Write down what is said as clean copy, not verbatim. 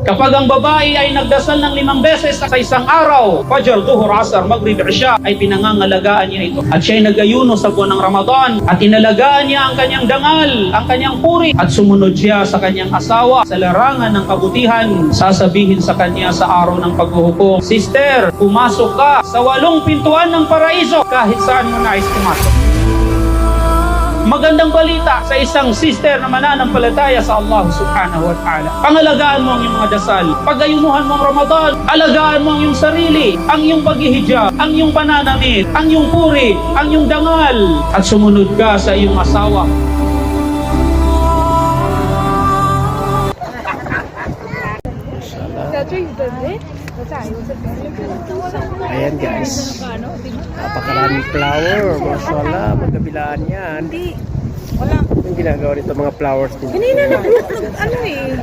Kapag ang babae ay nagdasal ng 5 beses sa isang araw, Fajr, Dhuhr, Asar, Maghrib, Isha, ay pinangangalagaan niya ito. At siya ay nag-ayuno sa buwan ng Ramadan at inalagaan niya ang kanyang dangal, ang kanyang puri, at sumunod siya sa kanyang asawa sa larangan ng kabutihan. Sasabihin sa kanya sa araw ng paghuhukom, Sister, pumasok ka sa 8 pintuan ng paraiso kahit saan mo nais pumasok. Magandang balita sa isang sister na mananampalataya sa Allah subhanahu wa ta'ala. Pangalagaan mo ang iyong mga dasal. Pagayunuhan mo ang Ramadan. Alagaan mo ang iyong sarili, ang iyong paghihijab, ang iyong pananamit, ang iyong puri, ang iyong dangal. At sumunod ka sa iyong asawa. Ayan guys, napakaraming flower. Mashallah, magkabilaan yan. Hindi. Wala. Yung ginagawa nito mga flowers din. Kanina ano eh.